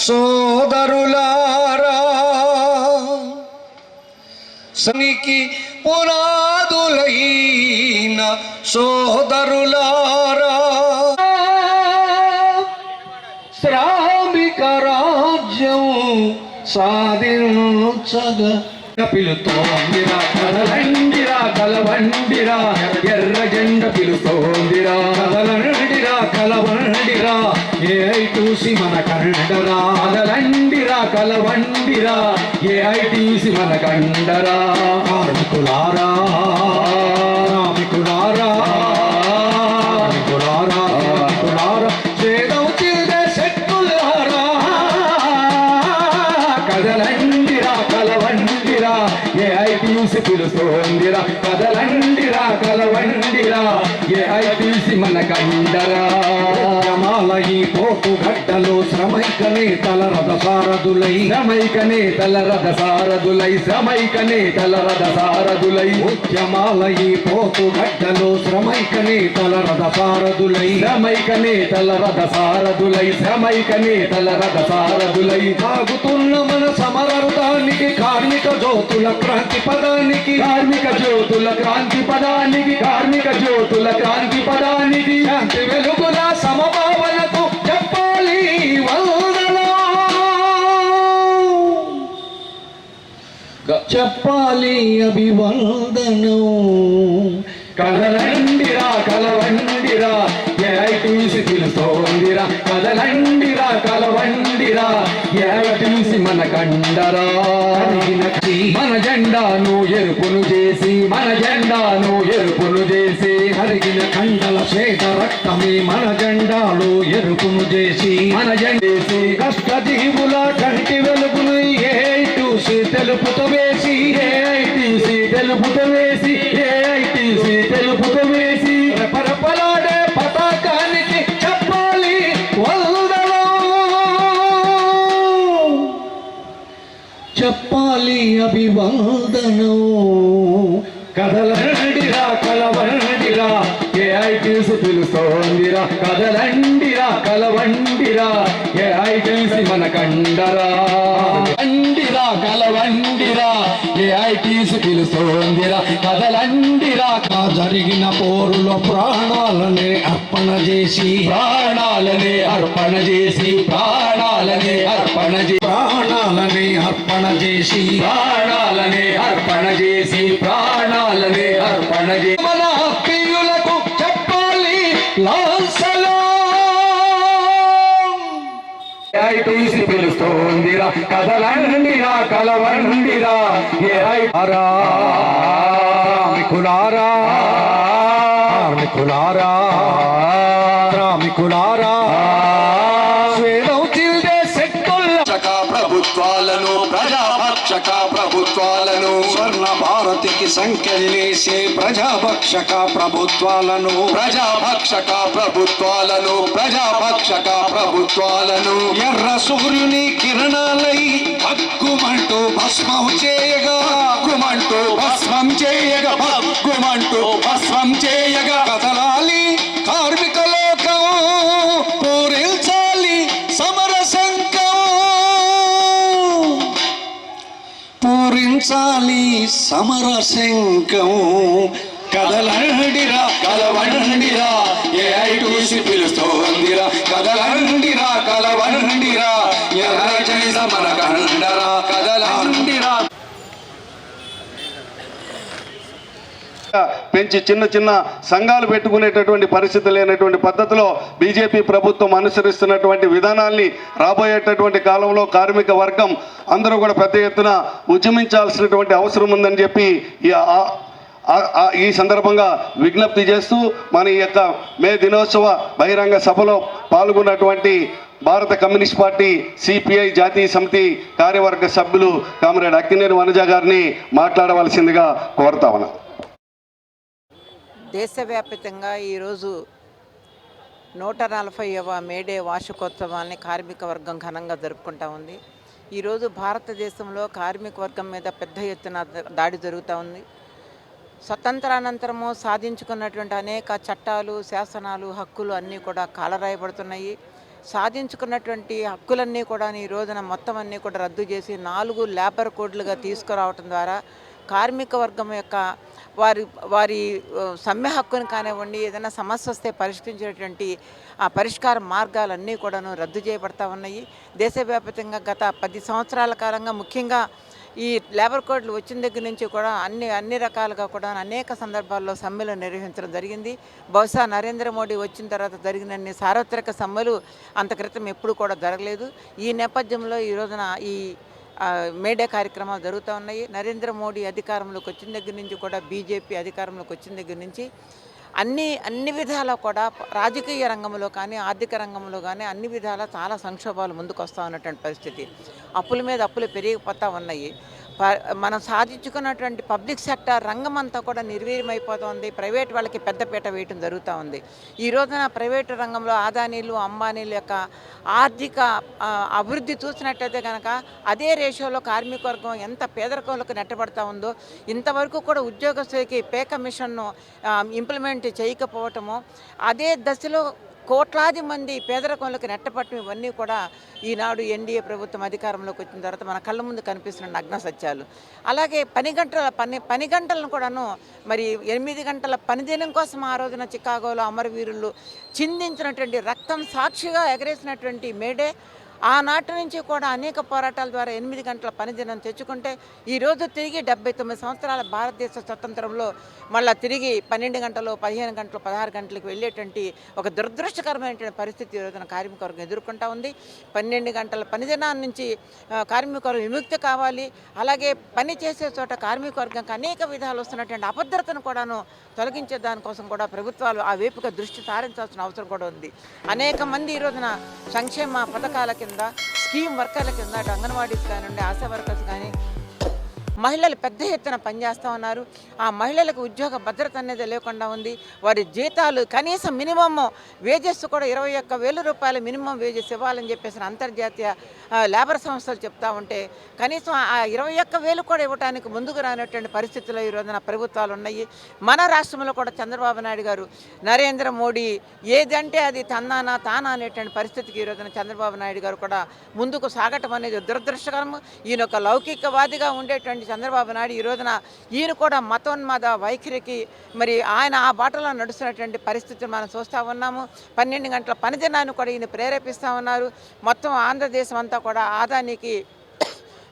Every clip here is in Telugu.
సోదరులారా, సనికి పునాదులైన సోదరులారా, శ్రామిక రాజ్యం సాధించగా పిలుతోందిరా, కదలండిరా కలవండిరా, ఎర్ర జెండ పిలుతోందిరా, కదలండిరా కలవండిరా, ఏఐటీసీ మన కండరా, కదలండిరా కలవండిరా, ఏఐటీసీ మన కండరా. కార్మికులారా కార్మికులారా కార్మికులారా కార్మికులారా, చేదం చిల్దే శక్తులారా, కదలండిరా కలవండిరా, ఏఐటీసీ పిలుస్తోందిరా, కదలండిరా కలవండిరా, ఏఐటీసీ మన కండరా. ఈ పోటు గడ్డలో శ్రమైక నేతల రథ సారథులై, శ్రమైక నేతల రథ సారథులై, శ్రమైక నేతల రథ సారథులై, ఉద్యమాల ఈ పోటు గడ్డలో శ్రమైక నేతల రథ సారథులై, శ్రమైక నేతల రథ సారథులై, శ్రమైక నేతల రథ సారథులై, సాగుతున్న మన సమరరుదానికి, కార్మిక జ్యోతుల క్రాంతి పదానికి, కార్మిక జ్యోతుల క్రాంతి పదానికి, కార్మిక జ్యోతుల క్రాంతి పదానికి, శాంతి వెలుగుల సమభావనకు చెప్పాలి వందనం, చెప్పాలి అభివందనం. కదలండిరా కలవండిరా, ఏఐటీసీ పిలుస్తోందిరా, కదలండిరా కలవండిరా, ఏఐటీసీ మన కండరా. మన జెండాను ఎరుపును చేసి, మన జెండాను ఎరుపును చేసి, కరిగిన కండల శ్వేత రక్తమే మన జెండాలు ఎరుపును చేసి, మన జెండేసి కష్టజీవుల కంటి వెలుగును ఏఐటీసీ తెలుపుతూ వేసి, ఏఐటీసీ తెలుపుతూ వేసి, ఏఐటీసీ తెలుపుతూ వేసి, రెపరెపలాడే పతాకానికి చెప్పాలి వందనం, చెప్పాలి అభివందనం. కదలండిరా కలవండిరా, ఏఐటీసీ పిలుస్తోందిరా, కదలండిరా కలవండిరా, ఏఐటీసీ మన కండరా. అండిరా కలవండిరా, ఏఐటీసీ పిలుస్తోందిరా, కదలండిరా. జరిగిన పోరులో ప్రాణాలనే అర్పణ చేసి, ప్రాణాలనే అర్పణ చేసి, ప్రాణాలనే అర్పణ చేసి, ప్రాణాలనే అర్పణ చేసి, ప్రాణాలనే అర్పణ చేసి, ప్రాణాలనే అర్పణ చేసి, మన హక్కులకు చెప్పాలి లాల్ సలాం. ఏఐటీసీ పిలుస్తోందిరా, కదలండిరా కలవండిరా, కార్మికులారా కార్మికులారా కార్మికులారా, స్వేదం చిల్దే శక్తుల ప్రభుత్వాలను, ప్రజాభక్షక ప్రభుత్వాలను, స్వర్ణ భారతికి సంఖ్యలేసే ప్రజాభక్షక ప్రభుత్వాలను, ప్రజాభక్షక ప్రభుత్వాలను, ప్రజాభక్షక ప్రభుత్వాలను, ఎర్ర సూర్యుని కిరణాలై హక్కుమంటూ భస్మం చేయగా, హక్కుమంటూ భస్మం చేయగా, హక్కుమంటూ భస్మం చేయగా, కదలాలి కార్మిక లోకం, పూరించాలి సమర శంఖం, పూరించాలి సమర శంఖం. కదలండిరా కలవండిరా, ఏఐటీసీ పిలుస్తోందిరా, కదలండిరా కలవండిరా, ఎర్రజెండ మన కండరా, కదలండిరా. పెంచి చిన్న చిన్న సంఘాలు పెట్టుకునేటటువంటి పరిస్థితి లేనటువంటి పద్ధతిలో బీజేపీ ప్రభుత్వం అనుసరిస్తున్నటువంటి విధానాల్ని రాబోయేటటువంటి కాలంలో కార్మిక వర్గం అందరూ కూడా పెద్ద ఎత్తున ఉద్యమించాల్సినటువంటి అవసరం ఉందని చెప్పి ఈ సందర్భంగా విజ్ఞప్తి చేస్తూ మన ఈ యొక్క మే దినోత్సవ బహిరంగ సభలో పాల్గొన్నటువంటి భారత కమ్యూనిస్ట్ పార్టీ సిపిఐ జాతీయ సమితి కార్యవర్గ సభ్యులు కామ్రేడ్ అక్కినేని వనజ గారిని మాట్లాడవలసిందిగా కోరుతా ఉన్నా. దేశవ్యాప్తంగా ఈరోజు 140వ మేడే వార్షికోత్సవాన్ని కార్మిక వర్గం ఘనంగా జరుపుకుంటా ఉంది. ఈరోజు భారతదేశంలో కార్మిక వర్గం మీద పెద్ద ఎత్తున దాడి జరుగుతూ ఉంది. స్వతంత్రానంతరము సాధించుకున్నటువంటి అనేక చట్టాలు, శాసనాలు, హక్కులు అన్నీ కూడా కాలరాయబడుతున్నాయి. సాధించుకున్నటువంటి హక్కులన్నీ కూడా ఈ రోజున మొత్తం అన్నీ కూడా రద్దు చేసి 4 లేబర్ కోడ్లుగా తీసుకురావటం ద్వారా కార్మిక వర్గం యొక్క వారి వారి సమ్మె హక్కును కానివ్వండి, ఏదైనా సమస్య వస్తే పరిష్కరించేటువంటి ఆ పరిష్కార మార్గాలన్నీ కూడాను రద్దు చేయబడతా ఉన్నాయి. దేశవ్యాప్తంగా గత 10 సంవత్సరాల కాలంగా ముఖ్యంగా ఈ లేబర్ కోడ్లు వచ్చిన దగ్గర నుంచి కూడా అన్ని రకాలుగా కూడా అనేక సందర్భాల్లో సమ్మెలు నిర్వహించడం జరిగింది. బహుశా నరేంద్ర మోడీ వచ్చిన తర్వాత జరిగినన్ని సార్వత్రిక సమ్మెలు అంత క్రితం ఎప్పుడు కూడా జరగలేదు. ఈ నేపథ్యంలో ఈ రోజున ఈ మేడే కార్యక్రమాలు జరుగుతూ ఉన్నాయి. నరేంద్ర మోడీ అధికారంలోకి వచ్చిన దగ్గర నుంచి కూడా, బీజేపీ అధికారంలోకి వచ్చిన దగ్గర నుంచి అన్ని విధాలా కూడా రాజకీయ రంగంలో కానీ, ఆర్థిక రంగంలో కానీ అన్ని విధాలా చాలా సంక్షోభాలు ముందుకు వస్తూ ఉన్నటువంటి పరిస్థితి. అప్పుల మీద అప్పులు పెరిగిపోతూ ఉన్నాయి. మనం సాధించుకున్నటువంటి పబ్లిక్ సెక్టర్ రంగం అంతా కూడా నిర్వీర్యమైపోతుంది. ప్రైవేట్ వాళ్ళకి పెద్దపీట వేయటం జరుగుతూ ఉంది. ఈ రోజున ప్రైవేటు రంగంలో అదానీలు, అంబానీల యొక్క ఆర్థిక అభివృద్ధి చూసినట్లయితే కనుక అదే రేషియోలో కార్మిక వర్గం ఎంత పేదరికంలోకి నెట్టబడతా ఉందో, ఇంతవరకు కూడా ఉద్యోగస్తులకి పే కమిషన్ను ఇంప్లిమెంట్ చేయకపోవటము, అదే దశలో కోట్లాది మంది పేదరికంలోకి నెట్టపట్టడం, ఇవన్నీ కూడా ఈనాడు ఎన్డీఏ ప్రభుత్వం అధికారంలోకి వచ్చిన తర్వాత మన కళ్ళ ముందు కనిపిస్తున్న నగ్న సత్యాలు. అలాగే పని గంటలను కూడాను మరి 8 గంటల పనిదినం కోసం ఆ రోజున చికాగోలో అమరవీరులు చిందించినటువంటి రక్తం సాక్షిగా ఎగరేసినటువంటి మేడే ఆనాటి నుంచి కూడా అనేక పోరాటాల ద్వారా 8 గంటల పనిదినం తెచ్చుకుంటే ఈరోజు తిరిగి 79 సంవత్సరాల భారతదేశ స్వతంత్రంలో మళ్ళీ తిరిగి 12 గంటలు, 15 గంటలు, 16 గంటలకు వెళ్ళేటువంటి ఒక దురదృష్టకరమైనటువంటి పరిస్థితి ఈరోజున కార్మిక వర్గం ఎదుర్కొంటూ ఉంది. 12 గంటల పనిదినాన్ని నుంచి కార్మిక వర్గం విముక్తి కావాలి. అలాగే పని చేసే చోట కార్మిక వర్గంకి అనేక విధాలు వస్తున్నటువంటి అభద్రతను కూడాను తొలగించే దానికోసం కూడా ప్రభుత్వాలు ఆ వైపుగా దృష్టి సారించాల్సిన అవసరం కూడా ఉంది. అనేక మంది ఈ రోజున సంక్షేమ పథకాల కింద, స్కీమ్ వర్కర్ల కింద, అంగన్వాడీస్ కానివ్వండి, ఆశా వర్కర్స్ కానీ మహిళలు పెద్ద ఎత్తున పనిచేస్తూ ఉన్నారు. ఆ మహిళలకు ఉద్యోగ భద్రత అనేది లేకుండా ఉంది. వారి జీతాలు కనీసం మినిమమ్ వేజెస్ కూడా 21,000 రూపాయల మినిమం వేజెస్ ఇవ్వాలని చెప్పేసి అంతర్జాతీయ లేబర్ సంస్థలు చెప్తా ఉంటే కనీసం ఆ 21,000 కూడా ఇవ్వడానికి ముందుకు రానటువంటి పరిస్థితుల్లో ఈ రోజున ప్రభుత్వాలు ఉన్నాయి. మన రాష్ట్రంలో కూడా చంద్రబాబు నాయుడు గారు, నరేంద్ర మోడీ ఏదంటే అది తానా అనేటువంటి పరిస్థితికి ఈ రోజున చంద్రబాబు నాయుడు గారు కూడా ముందుకు సాగటం అనేది దురదృష్టకరం. ఈయన ఒక లౌకికవాదిగా ఉండేటువంటి చంద్రబాబు నాయుడు ఈ రోజున ఈయన కూడా మతోన్మాద వైఖరికి మరి ఆయన ఆ బాటలో నడుస్తున్నటువంటి పరిస్థితిని మనం చూస్తూ ఉన్నాము. 12 గంటల పనిదినాన్ని కూడా ఈయన ప్రేరేపిస్తూ ఉన్నారు. మొత్తం ఆంధ్రదేశం అంతా కూడా ఆదానికి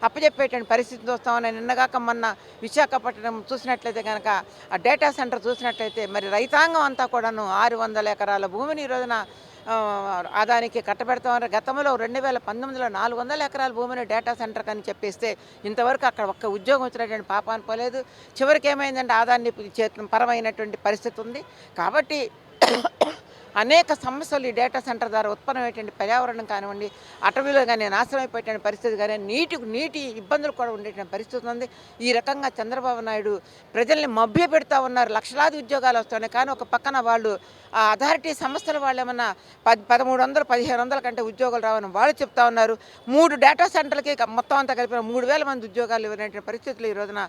అప్పచెప్పేటువంటి పరిస్థితి చూస్తూ ఉన్నాయి. నిన్నగాక మొన్న విశాఖపట్నం చూసినట్లయితే కనుక ఆ డేటా సెంటర్ చూసినట్లయితే మరి రైతాంగం అంతా కూడాను 600 ఎకరాల భూమిని ఈ రోజున ఆదానికి కట్టబెడతా ఉన్నారు. గతంలో 2019లో 400 ఎకరాల భూమిని డేటా సెంటర్ అని చెప్పేస్తే ఇంతవరకు అక్కడ ఒక్క ఉద్యోగం వచ్చినటువంటి పాపాన్ని పోలేదు. చివరికి ఏమైందంటే ఆదాన్ని పరమైనటువంటి పరిస్థితి ఉంది. కాబట్టి అనేక సమస్యలు ఈ డేటా సెంటర్ ద్వారా ఉత్పన్నమైనటువంటి పర్యావరణం కానివ్వండి, అటవీలో కానీ నాశనం అయిపోయేటువంటి పరిస్థితి కానీ, నీటి ఇబ్బందులు కూడా ఉండేటువంటి పరిస్థితి ఉంది. ఈ రకంగా చంద్రబాబు నాయుడు ప్రజల్ని మభ్య పెడతా ఉన్నారు. లక్షలాది ఉద్యోగాలు వస్తున్నాయి, కానీ ఒక పక్కన వాళ్ళు ఆ అథారిటీ సంస్థల వాళ్ళు ఏమన్నా 1,300, 1,500 కంటే ఉద్యోగాలు రావని వాళ్ళు చెప్తా ఉన్నారు. 3 డేటా సెంటర్లకి మొత్తం అంతా కలిపిన 3,000 మంది ఉద్యోగాలు ఇవ్వనటువంటి పరిస్థితులు ఈ రోజున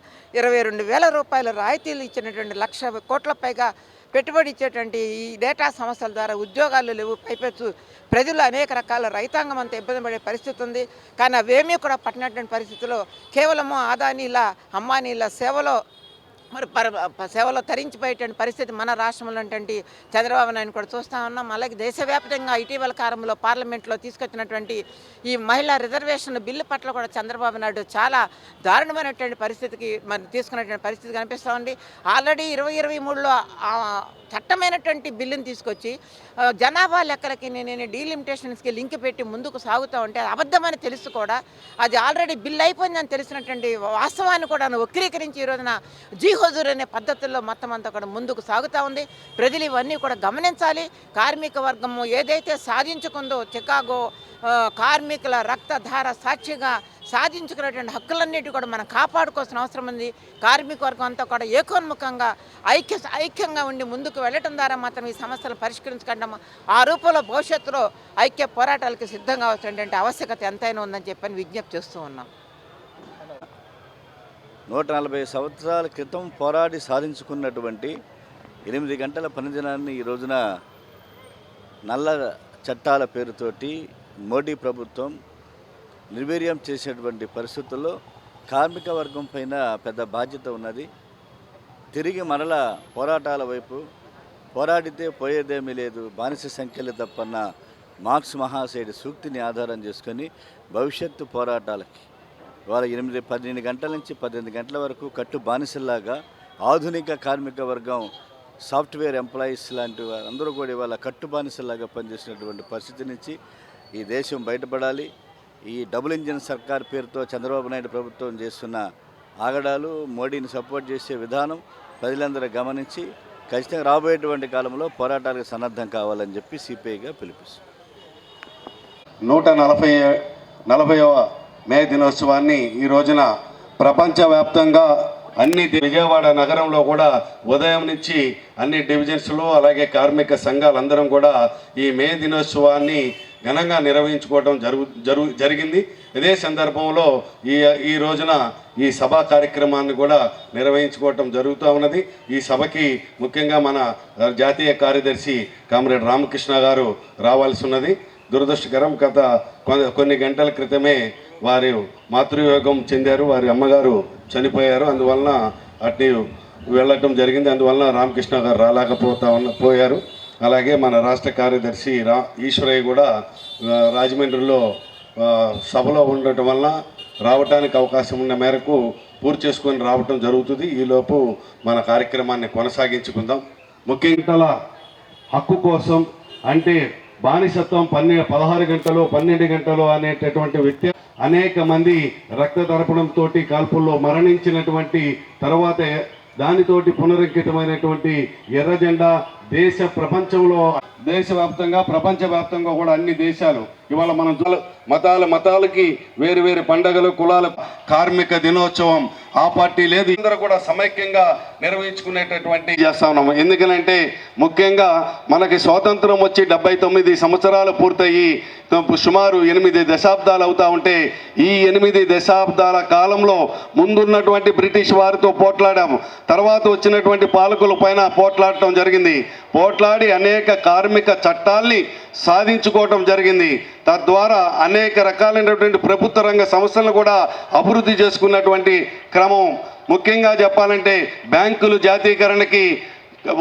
22,000 రూపాయల రాయితీలు ఇచ్చినటువంటి 1,00,000 కోట్ల పైగా పెట్టుబడి ఇచ్చేటువంటి ఈ డేటా సంస్థల ద్వారా ఉద్యోగాలు లేవు. పైపెచ్చు ప్రజలు అనేక రకాల రైతాంగం అంతా ఇబ్బంది పడే పరిస్థితి ఉంది. కానీ అవేమీ కూడా పట్టినటువంటి పరిస్థితుల్లో కేవలము అదానీల, అంబానీల సేవలో తరించిపోయేటువంటి పరిస్థితి మన రాష్ట్రంలో ఉన్నటువంటి చంద్రబాబు నాయుడు కూడా చూస్తూ ఉన్నాం. అలాగే దేశవ్యాప్తంగా ఇటీవల కాలంలో పార్లమెంట్లో తీసుకొచ్చినటువంటి ఈ మహిళా రిజర్వేషన్ బిల్లు పట్ల కూడా చంద్రబాబు నాయుడు చాలా దారుణమైనటువంటి పరిస్థితికి మరి తీసుకున్నటువంటి పరిస్థితి కనిపిస్తూ ఉంది. ఆల్రెడీ 2023లో చట్టమైనటువంటి బిల్లుని తీసుకొచ్చి జనాభా లెక్కలకి నేను డీలిమిటేషన్స్కి లింక్ పెట్టి ముందుకు సాగుతూ ఉంటే అబద్ధమని తెలుసు కూడా అది ఆల్రెడీ బిల్లు అయిపోయిందని తెలిసినటువంటి వాస్తవాన్ని కూడా వక్రీకరించి ఈ రోజున హుజూర్ అనే పద్ధతుల్లో మొత్తం అంతా కూడా ముందుకు సాగుతూ ఉంది. ప్రజలు ఇవన్నీ కూడా గమనించాలి. కార్మిక వర్గము ఏదైతే సాధించుకుందో చికాగో కార్మికుల రక్తధార సాక్షిగా సాధించుకున్నటువంటి హక్కులన్నిటి కూడా మనం కాపాడుకోవాల్సిన అవసరం ఉంది. కార్మిక వర్గం అంతా కూడా ఏకోన్ముఖంగా ఐక్యంగా ఉండి ముందుకు వెళ్ళటం ద్వారా మాత్రం ఈ సమస్యలు పరిష్కరించకుండా ఆ రూపంలో భవిష్యత్తులో ఐక్య పోరాటాలకు సిద్ధంగా అవసరమైనటువంటి ఆవశ్యకత ఎంతైనా ఉందని చెప్పని విజ్ఞప్తి చేస్తూ ఉన్నాం. 140 సంవత్సరాల క్రితం పోరాడి సాధించుకున్నటువంటి 8 గంటల పనిదినాన్ని ఈ రోజున నల్ల చట్టాల పేరుతోటి మోడీ ప్రభుత్వం నిర్వీర్యం చేసేటువంటి పరిస్థితుల్లో కార్మిక వర్గం పైన పెద్ద బాధ్యత ఉన్నది. తిరిగి మరల పోరాటాల వైపు పోరాడితే పోయేదేమీ లేదు, బానిస సంఖ్యలు తప్పన్న మార్క్స్ మహాశయుడి సూక్తిని ఆధారం చేసుకొని భవిష్యత్తు పోరాటాలకి వాళ్ళ 12 గంటల నుంచి 18 గంటల వరకు కట్టు బానిసల్లాగా ఆధునిక కార్మిక వర్గం సాఫ్ట్వేర్ ఎంప్లాయీస్ లాంటి అందరూ కూడా ఇవాళ కట్టు బానిసల్లాగా పనిచేసినటువంటి పరిస్థితి నుంచి ఈ దేశం బయటపడాలి. ఈ డబుల్ ఇంజిన్ సర్కార్ పేరుతో చంద్రబాబు నాయుడు ప్రభుత్వం చేస్తున్న ఆగడాలు, మోడీని సపోర్ట్ చేసే విధానం ప్రజలందరూ గమనించి ఖచ్చితంగా రాబోయేటువంటి కాలంలో పోరాటాలకు సన్నద్ధం కావాలని చెప్పి సిపిఐగా పిలుపుస్తుంది. 140వ మే దినోత్సవాన్ని ఈ రోజున ప్రపంచవ్యాప్తంగా అన్ని విజయవాడ నగరంలో కూడా ఉదయం నుంచి అన్ని డివిజన్స్లో అలాగే కార్మిక సంఘాలందరం కూడా ఈ మే దినోత్సవాన్ని ఘనంగా నిర్వహించుకోవడం జరిగింది. ఇదే సందర్భంలో ఈ రోజున ఈ సభా కార్యక్రమాన్ని కూడా నిర్వహించుకోవటం జరుగుతూ ఉన్నది. ఈ సభకి ముఖ్యంగా మన జాతీయ కార్యదర్శి కామ్రేడ్ రామకృష్ణ గారు రావాల్సి ఉన్నది. దురదృష్టకరం, గత కొన్ని గంటల క్రితమే వారు మాతృయోగం చెందారు, వారి అమ్మగారు చనిపోయారు. అందువలన అటు వెళ్ళటం జరిగింది. అందువలన రామకృష్ణ గారు పోయారు. అలాగే మన రాష్ట్ర కార్యదర్శి ఈశ్వరయ్య కూడా రాజమండ్రిలో సభలో ఉండటం వలన రావడానికి అవకాశం ఉన్న మేరకు పూర్తి చేసుకొని రావటం జరుగుతుంది. ఈలోపు మన కార్యక్రమాన్ని కొనసాగించుకుందాం. ముఖ్యంగా హక్కు కోసం, అంటే బానిసత్వం 16 గంటలు 12 గంటలు అనేటటువంటి వ్యక్తి అనేక మంది రక్త తర్పణంతో కాల్పుల్లో మరణించినటువంటి తర్వాత దానితోటి పునరంకితమైనటువంటి ఎర్ర జెండా దేశవ్యాప్తంగా ప్రపంచవ్యాప్తంగా కూడా అన్ని దేశాలు ఇవాళ మనం మతాలకి వేరు పండగలు, కులాల కార్మిక దినోత్సవం ఆ పార్టీ లేదు, అందరూ కూడా సమైక్యంగా నిర్వహించుకునేటటువంటి చేస్తా ఉన్నాము. ఎందుకనంటే ముఖ్యంగా మనకి స్వాతంత్రం వచ్చి 79 సంవత్సరాలు పూర్తయి సుమారు 8 దశాబ్దాలు అవుతా ఉంటే ఈ 8 దశాబ్దాల కాలంలో ముందున్నటువంటి బ్రిటిష్ వారితో పోట్లాడాము. తర్వాత వచ్చినటువంటి పాలకుల పైన పోట్లాడటం జరిగింది. పోట్లాడి అనేక కార్మిక చట్టాల్ని సాధించుకోవటం జరిగింది. తద్వారా అనేక రకాలైనటువంటి ప్రభుత్వ రంగ సంస్థలను కూడా అభివృద్ధి చేసుకున్నటువంటి క్రమం. ముఖ్యంగా చెప్పాలంటే బ్యాంకులు జాతీయకరణకి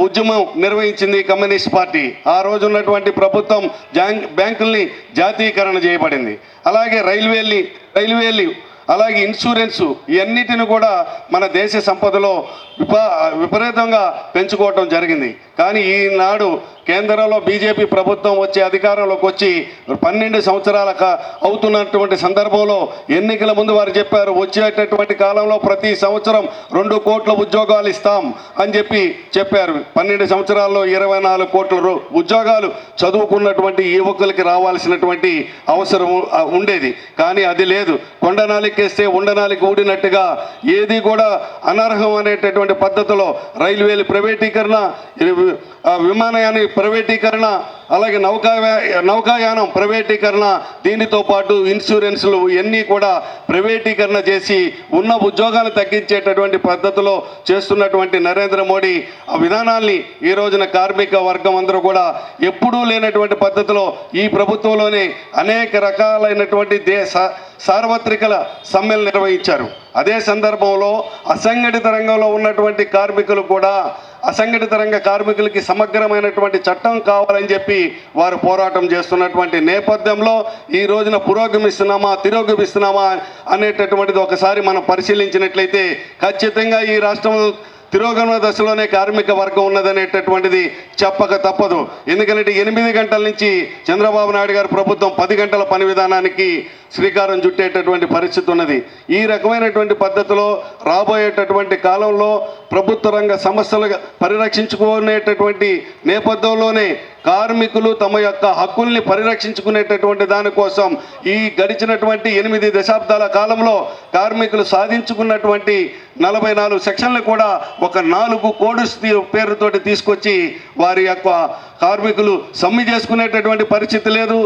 ఉద్యమం నిర్వహించింది కమ్యూనిస్ట్ పార్టీ. ఆ రోజు ఉన్నటువంటి ప్రభుత్వం బ్యాంకుల్ని జాతీయకరణ చేయబడింది. అలాగే రైల్వేలు అలాగే ఇన్సూరెన్సు ఇవన్నిటిని కూడా మన దేశ సంపదలో విపరీతంగా పెంచుకోవటం జరిగింది. కానీ ఈనాడు కేంద్రంలో బీజేపీ ప్రభుత్వం వచ్చి అధికారంలోకి వచ్చి 12 సంవత్సరాల అవుతున్నటువంటి సందర్భంలో ఎన్నికల ముందు వారు చెప్పారు, వచ్చేటటువంటి కాలంలో ప్రతి సంవత్సరం 2 కోట్ల ఉద్యోగాలు ఇస్తాం అని చెప్పారు. 12 సంవత్సరాల్లో 24 కోట్ల ఉద్యోగాలు చదువుకున్నటువంటి యువకులకి రావాల్సినటువంటి అవసరం ఉండేది. కానీ అది లేదు. కొండనాలికేస్తే ఉండనాలికి ఊడినట్టుగా ఏది కూడా అనర్హం అనేటటువంటి పద్ధతిలో రైల్వేలు ప్రైవేటీకరణ, విమానయాన ప్రైవేటీకరణ, అలాగే నౌకాయానం ప్రైవేటీకరణ, దీనితో పాటు ఇన్సూరెన్స్లు ఇవన్నీ కూడా ప్రైవేటీకరణ చేసి ఉన్న ఉద్యోగాలు తగ్గించేటటువంటి పద్ధతిలో చేస్తున్నటువంటి నరేంద్ర మోడీ ఆ విధానాల్ని ఈ రోజున కార్మిక వర్గం అందరూ కూడా ఎప్పుడూ లేనటువంటి పద్ధతిలో ఈ ప్రభుత్వంలోనే అనేక రకాలైనటువంటి సార్వత్రిక సమ్మెలు నిర్వహించారు. అదే సందర్భంలో అసంఘటిత రంగంలో ఉన్నటువంటి కార్మికులు కూడా అసంఘటిత రంగ కార్మికులకి సమగ్రమైనటువంటి చట్టం కావాలని చెప్పి వారు పోరాటం చేస్తున్నటువంటి నేపథ్యంలో ఈ రోజున పురోగమిస్తున్నామా తిరోగమిస్తున్నామా అనేటటువంటిది ఒకసారి మనం పరిశీలించినట్లయితే ఖచ్చితంగా ఈ రాష్ట్రం తిరోగమన దశలోనే కార్మిక వర్గం ఉన్నదనేటటువంటిది చెప్పక తప్పదు. ఎందుకంటే 8 గంటల నుంచి చంద్రబాబు నాయుడు గారి ప్రభుత్వం 10 గంటల పని విధానానికి శ్రీకారం చుట్టేటటువంటి పరిస్థితి ఉన్నది. ఈ రకమైనటువంటి పద్ధతిలో రాబోయేటటువంటి కాలంలో ప్రభుత్వ రంగ సంస్థలు పరిరక్షించుకునేటటువంటి నేపథ్యంలోనే కార్మికులు తమ యొక్క హక్కుల్ని పరిరక్షించుకునేటటువంటి దానికోసం ఈ గడిచినటువంటి 8 దశాబ్దాల కాలంలో కార్మికులు సాధించుకున్నటువంటి 44 సెక్షన్లు కూడా ఒక 4 కోడ్స్ పేరుతోటి తీసుకొచ్చి వారి యొక్క కార్మికులు సమ్మె చేసుకునేటటువంటి పరిస్థితి లేదు.